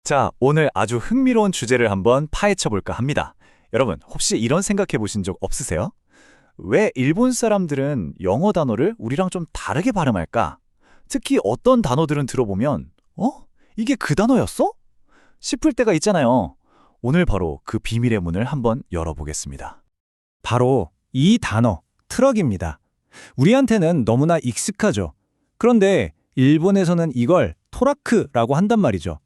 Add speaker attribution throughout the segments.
Speaker 1: 자, 오늘 아주 흥미로운 주제를 한번 파헤쳐 볼까 합니다. 여러분, 혹시 이런 생각해 보신 적 없으세요? 왜 일본 사람들은 영어 단어를 우리랑 좀 다르게 발음할까? 특히 어떤 단어들은 들어보면, 이게 그 단어였어? 싶을 때가 있잖아요. 오늘 바로 그 비밀의 문을 한번 열어보겠습니다.
Speaker 2: 바로 이 단어, 트럭입니다. 우리한테는 너무나 익숙하죠. 그런데 일본에서는 이걸 토라크라고 한단 말이죠.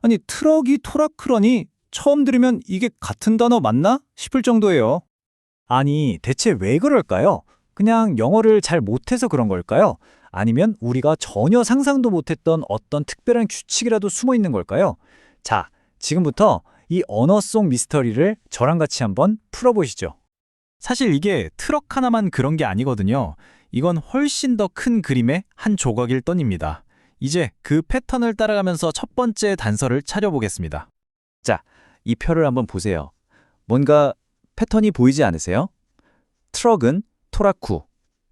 Speaker 2: 아니, 트럭이 토라크라니 처음 들으면 이게 같은 단어 맞나 싶을 정도예요.
Speaker 1: 아니, 대체 왜 그럴까요? 그냥 영어를 잘 못해서 그런 걸까요? 아니면 우리가 전혀 상상도 못했던 어떤 특별한 규칙이라도 숨어 있는 걸까요? 자, 지금부터 이 언어 속 미스터리를 저랑 같이 한번 풀어보시죠. 사실 이게 트럭 하나만 그런 게 아니거든요. 이건 훨씬 더 큰 그림의 한 조각일 뿐입니다. 이제 그 패턴을 따라가면서 첫 번째 단서를 찾아보겠습니다. 자, 이 표를 한번 보세요. 뭔가 패턴이 보이지 않으세요? 트럭은 토라쿠,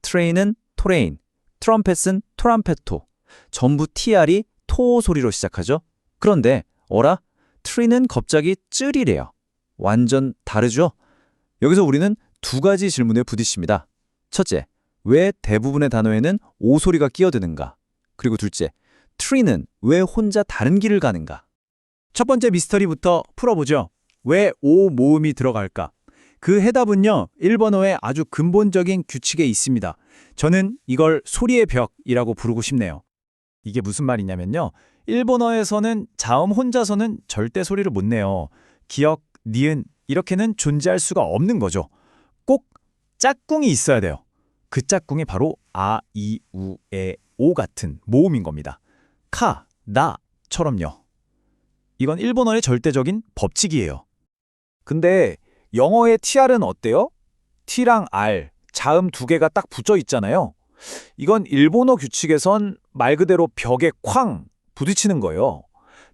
Speaker 1: 트레인은 토레인, 트럼펫은 토람페토. 전부 TR이 토 소리로 시작하죠? 그런데 어라? 트리는 갑자기 쯔리래요. 완전 다르죠? 여기서 우리는 두 가지 질문에 부딪힙니다. 첫째, 왜 대부분의 단어에는 오 소리가 끼어드는가? 그리고 둘째, 트리는 왜 혼자 다른 길을 가는가?
Speaker 2: 첫 번째 미스터리부터 풀어보죠. 왜 오 모음이 들어갈까? 그 해답은요, 일본어의 아주 근본적인 규칙에 있습니다. 저는 이걸 소리의 벽이라고 부르고 싶네요.
Speaker 1: 이게 무슨 말이냐면요. 일본어에서는 자음 혼자서는 절대 소리를 못 내요. 기역, 니은 이렇게는 존재할 수가 없는 거죠. 꼭 짝꿍이 있어야 돼요. 그 짝꿍이 바로 아, 이, 우, 에, 오 같은 모음인 겁니다. 카, 나처럼요. 이건 일본어의 절대적인 법칙이에요. 근데 영어의 TR은 어때요? T랑 R, 자음 두 개가 딱 붙어 있잖아요. 이건 일본어 규칙에선 말 그대로 벽에 쾅 부딪히는 거예요.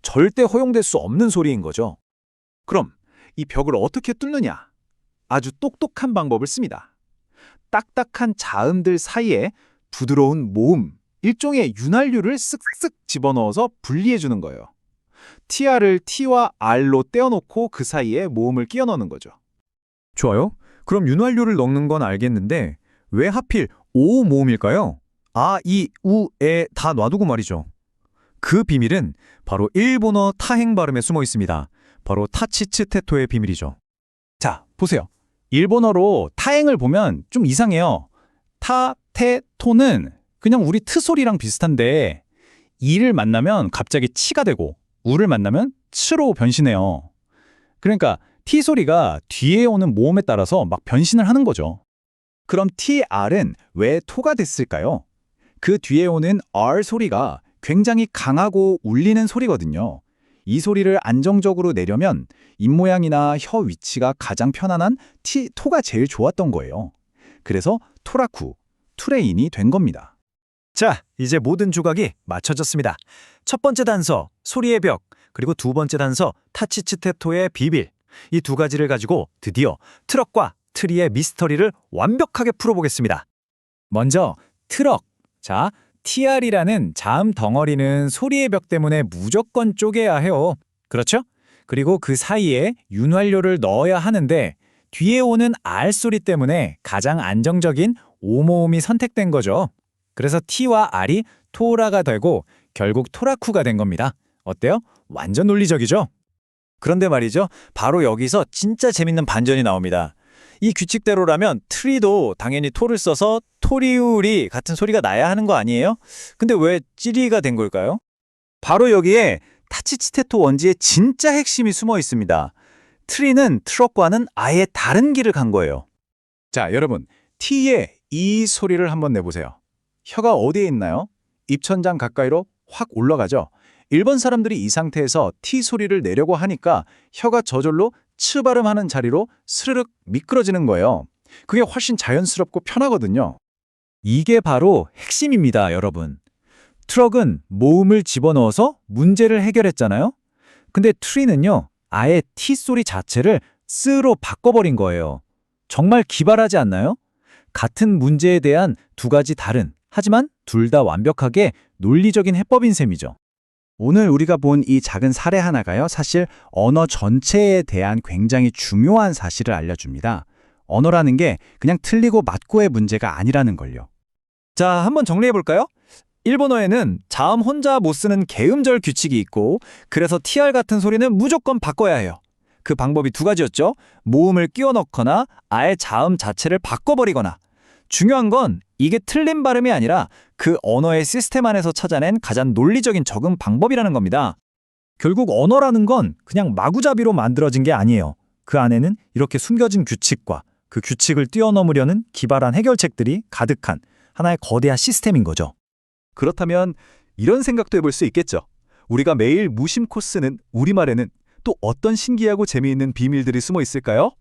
Speaker 1: 절대 허용될 수 없는 소리인 거죠. 그럼 이 벽을 어떻게 뚫느냐? 아주 똑똑한 방법을 씁니다. 딱딱한 자음들 사이에 부드러운 모음, 일종의 윤활유를 쓱쓱 집어넣어서 분리해 주는 거예요. TR을 T와 R로 떼어놓고 그 사이에 모음을 끼워 넣는 거죠.
Speaker 2: 좋아요. 그럼 윤활유를 넣는 건 알겠는데 왜 하필 오 모음일까요? 아, 이, 우, 에 다 놔두고 말이죠. 그 비밀은 바로 일본어 타행 발음에 숨어 있습니다. 바로 타치츠테토의 비밀이죠.
Speaker 1: 자, 보세요. 일본어로 타행을 보면 좀 이상해요. 타, 테, 토는 그냥 우리 트 소리랑 비슷한데 이를 만나면 갑자기 치가 되고 우를 만나면 츠로 변신해요. 그러니까 티 소리가 뒤에 오는 모음에 따라서 막 변신을 하는 거죠. 그럼 TR은 왜 토가 됐을까요? 그 뒤에 오는 R 소리가 굉장히 강하고 울리는 소리거든요. 이 소리를 안정적으로 내려면 입모양이나 혀 위치가 가장 편안한 토가 제일 좋았던 거예요. 그래서 토라쿠, 트레인이 된 겁니다.
Speaker 2: 자, 이제 모든 조각이 맞춰졌습니다. 첫 번째 단서, 소리의 벽, 그리고 두 번째 단서, 타치츠테토의 비밀. 이 두 가지를 가지고 드디어 트럭과 트리의 미스터리를 완벽하게 풀어보겠습니다. 먼저 트럭. 자, TR이라는 자음 덩어리는 소리의 벽 때문에 무조건 쪼개야 해요. 그렇죠? 그리고 그 사이에 윤활유를 넣어야 하는데 뒤에 오는 R 소리 때문에 가장 안정적인 오 모음이 선택된 거죠. 그래서 T와 R이 토라가 되고 결국 토라쿠가 된 겁니다. 어때요? 완전 논리적이죠? 그런데 말이죠. 바로 여기서 진짜 재밌는 반전이 나옵니다. 이 규칙대로라면 트리도 당연히 토를 써서 토리우리 같은 소리가 나야 하는 거 아니에요? 근데 왜 찌리가 된 걸까요? 바로 여기에 타치치테토 원지의 진짜 핵심이 숨어 있습니다. 트리는 트럭과는 아예 다른 길을 간 거예요. 자, 여러분, T의 이 소리를 한번 내보세요. 혀가 어디에 있나요? 입천장 가까이로 확 올라가죠. 일본 사람들이 이 상태에서 T 소리를 내려고 하니까 혀가 저절로 츠 발음하는 자리로 스르륵 미끄러지는 거예요. 그게 훨씬 자연스럽고 편하거든요. 이게 바로 핵심입니다, 여러분. 트럭은 모음을 집어넣어서 문제를 해결했잖아요. 근데 트리는요, 아예 T 소리 자체를 스로 바꿔버린 거예요. 정말 기발하지 않나요? 같은 문제에 대한 두 가지 다른, 하지만 둘 다 완벽하게 논리적인 해법인 셈이죠.
Speaker 3: 오늘 우리가 본 이 작은 사례 하나가요, 사실 언어 전체에 대한 굉장히 중요한 사실을 알려줍니다. 언어라는 게 그냥 틀리고 맞고의 문제가 아니라는 걸요.
Speaker 1: 자, 한번 정리해 볼까요? 일본어에는 자음 혼자 못 쓰는 개음절 규칙이 있고, 그래서 tr 같은 소리는 무조건 바꿔야 해요. 그 방법이 두 가지였죠. 모음을 끼워 넣거나 아예 자음 자체를 바꿔버리거나. 중요한 건 이게 틀린 발음이 아니라 그 언어의 시스템 안에서 찾아낸 가장 논리적인 적응 방법이라는 겁니다.
Speaker 2: 결국 언어라는 건 그냥 마구잡이로 만들어진 게 아니에요. 그 안에는 이렇게 숨겨진 규칙과 그 규칙을 뛰어넘으려는 기발한 해결책들이 가득한 하나의 거대한 시스템인 거죠.
Speaker 4: 그렇다면 이런 생각도 해볼 수 있겠죠. 우리가 매일 무심코 쓰는 우리말에는 또 어떤 신기하고 재미있는 비밀들이 숨어 있을까요?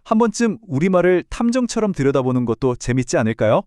Speaker 4: 한 번쯤 우리말을 탐정처럼 들여다보는 것도 재밌지 않을까요?